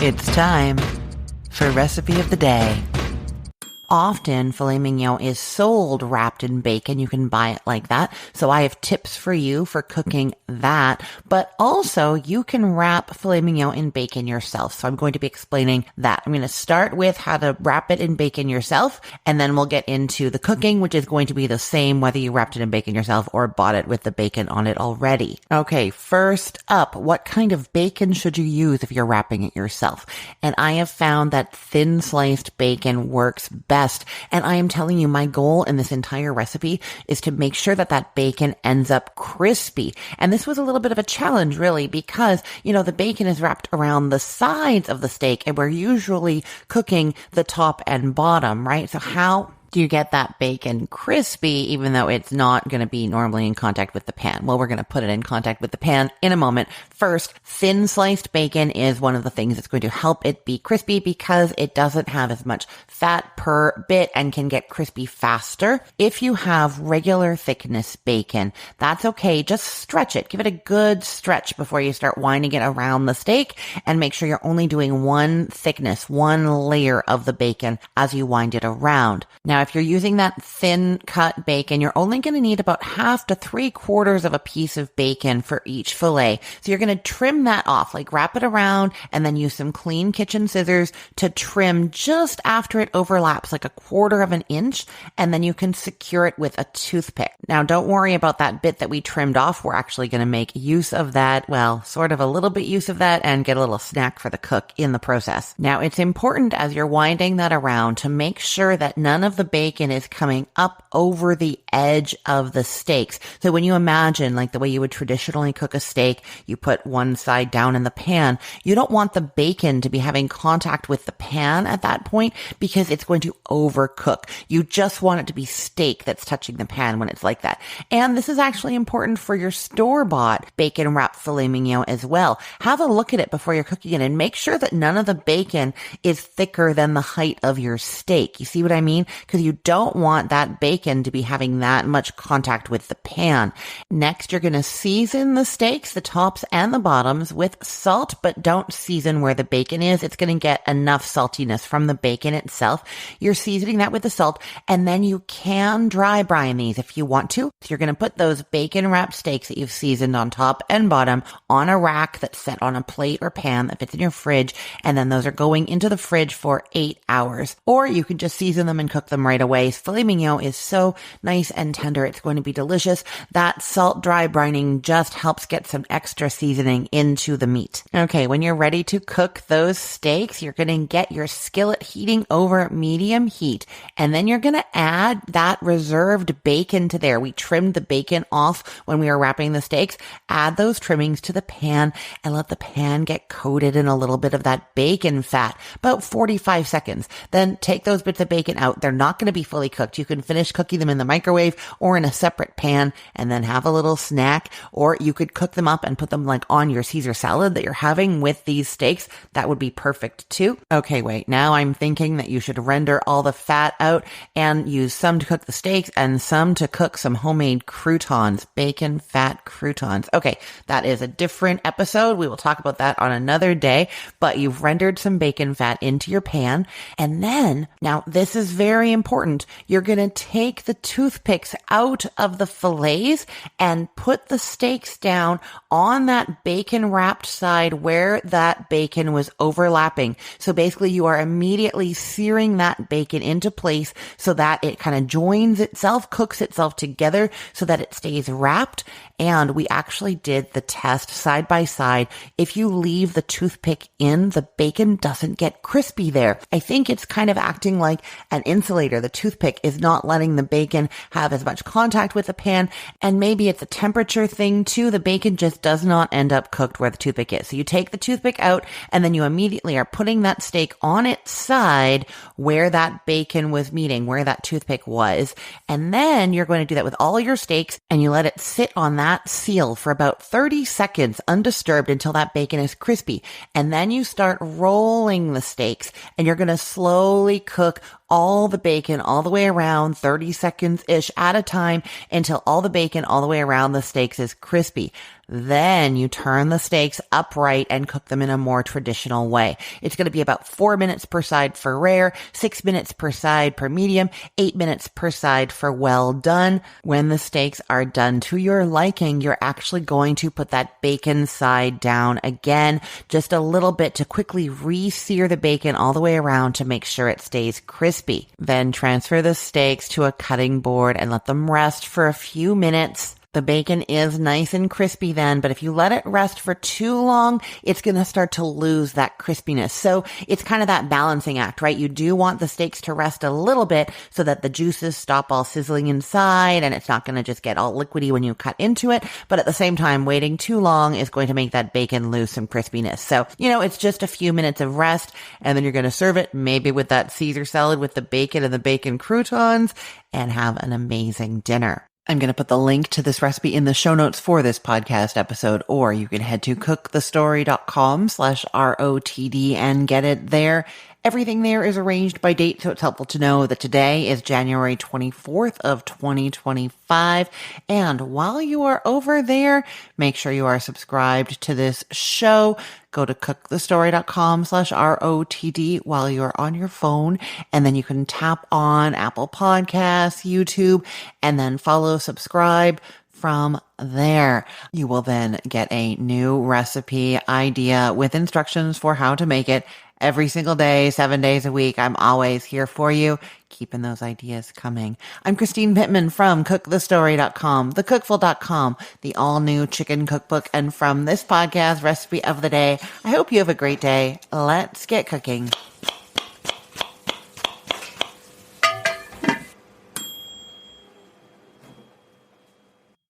It's time for Recipe of the Day. Often, filet mignon is sold wrapped in bacon. You can buy it like that. So I have tips for you for cooking that. But also, you can wrap filet mignon in bacon yourself. So I'm going to be explaining that. I'm going to start with how to wrap it in bacon yourself, and then we'll get into the cooking, which is going to be the same whether you wrapped it in bacon yourself or bought it with the bacon on it already. Okay, first up, what kind of bacon should you use if you're wrapping it yourself? And I have found that thin sliced bacon works best. And I am telling you, my goal in this entire recipe is to make sure that that bacon ends up crispy. And this was a little bit of a challenge, really, because, the bacon is wrapped around the sides of the steak, and we're usually cooking the top and bottom, right? So how do you get that bacon crispy even though it's not going to be normally in contact with the pan? Well, we're going to put it in contact with the pan in a moment. First, thin sliced bacon is one of the things that's going to help it be crispy because it doesn't have as much fat per bit and can get crispy faster. If you have regular thickness bacon, that's okay. Just stretch it. Give it a good stretch before you start winding it around the steak, and make sure you're only doing one thickness, one layer of the bacon as you wind it around. Now, if you're using that thin cut bacon, you're only going to need about 1/2 to 3/4 of a piece of bacon for each fillet. So you're going to trim that off, like wrap it around and then use some clean kitchen scissors to trim just after it overlaps, like 1/4 of an inch, and then you can secure it with a toothpick. Now, don't worry about that bit that we trimmed off. We're actually going to make use of that, well, sort of a little bit use of that, and get a little snack for the cook in the process. Now, it's important as you're winding that around to make sure that none of the bacon is coming up over the edge of the steaks. So when you imagine like the way you would traditionally cook a steak, you put one side down in the pan. You don't want the bacon to be having contact with the pan at that point because it's going to overcook. You just want it to be steak that's touching the pan when it's like that. And this is actually important for your store-bought bacon wrapped filet mignon as well. Have a look at it before you're cooking it and make sure that none of the bacon is thicker than the height of your steak. You see what I mean? Because you don't want that bacon to be having that much contact with the pan. Next, you're going to season the steaks, the tops and the bottoms, with salt, but don't season where the bacon is. It's going to get enough saltiness from the bacon itself. You're seasoning that with the salt, and then you can dry brine these if you want to. So you're going to put those bacon wrapped steaks that you've seasoned on top and bottom on a rack that's set on a plate or pan that fits in your fridge, and then those are going into the fridge for 8 hours. Or you can just season them and cook them right away. Filet mignon is so nice and tender. It's going to be delicious. That salt dry brining just helps get some extra seasoning into the meat. Okay, when you're ready to cook those steaks, you're going to get your skillet heating over medium heat, and then you're going to add that reserved bacon to there. We trimmed the bacon off when we were wrapping the steaks. Add those trimmings to the pan and let the pan get coated in a little bit of that bacon fat, about 45 seconds. Then take those bits of bacon out. They're not going to be fully cooked. You can finish cooking them in the microwave or in a separate pan and then have a little snack, or you could cook them up and put them like on your Caesar salad that you're having with these steaks. That would be perfect too. Okay, wait, now I'm thinking that you should render all the fat out and use some to cook the steaks and some to cook some homemade croutons, bacon fat croutons. Okay, that is a different episode. We will talk about that on another day, but you've rendered some bacon fat into your pan. And then, now this is very important, you're going to take the toothpicks out of the fillets and put the steaks down on that bacon wrapped side where that bacon was overlapping. So basically you are immediately searing that bacon into place so that it kind of joins itself, cooks itself together so that it stays wrapped. And we actually did the test side by side. If you leave the toothpick in, the bacon doesn't get crispy there. I think it's kind of acting like an insulator. The toothpick is not letting the bacon have as much contact with the pan. And maybe it's a temperature thing too. The bacon just does not end up cooked where the toothpick is. So you take the toothpick out and then you immediately are putting that steak on its side where that bacon was meeting, where that toothpick was. And then you're going to do that with all your steaks and you let it sit on that seal for about 30 seconds undisturbed until that bacon is crispy. And then you start rolling the steaks and you're going to slowly cook all the bacon all the way around, 30 seconds-ish at a time, until all the bacon all the way around the steaks is crispy. Then you turn the steaks upright and cook them in a more traditional way. It's going to be about 4 minutes per side for rare, 6 minutes per side for medium, 8 minutes per side for well done. When the steaks are done to your liking, you're actually going to put that bacon side down again, just a little bit to quickly re-sear the bacon all the way around to make sure it stays crispy. Then transfer the steaks to a cutting board and let them rest for a few minutes. The bacon is nice and crispy then, but if you let it rest for too long, it's going to start to lose that crispiness. So it's kind of that balancing act, right? You do want the steaks to rest a little bit so that the juices stop all sizzling inside and it's not going to just get all liquidy when you cut into it. But at the same time, waiting too long is going to make that bacon lose some crispiness. So, it's just a few minutes of rest, and then you're going to serve it maybe with that Caesar salad with the bacon and the bacon croutons and have an amazing dinner. I'm going to put the link to this recipe in the show notes for this podcast episode, or you can head to cookthestory.com/ROTD and get it there. Everything there is arranged by date, so it's helpful to know that today is January 24th of 2025. And while you are over there, make sure you are subscribed to this show. Go to cookthestory.com/ROTD while you're on your phone, and then you can tap on Apple Podcasts, YouTube, and then follow, subscribe. From there, you will then get a new recipe idea with instructions for how to make it every single day, 7 days a week. I'm always here for you, keeping those ideas coming. I'm Christine Pittman from cookthestory.com, thecookful.com, the all-new chicken cookbook, and from this podcast, Recipe of the Day. I hope you have a great day. Let's get cooking.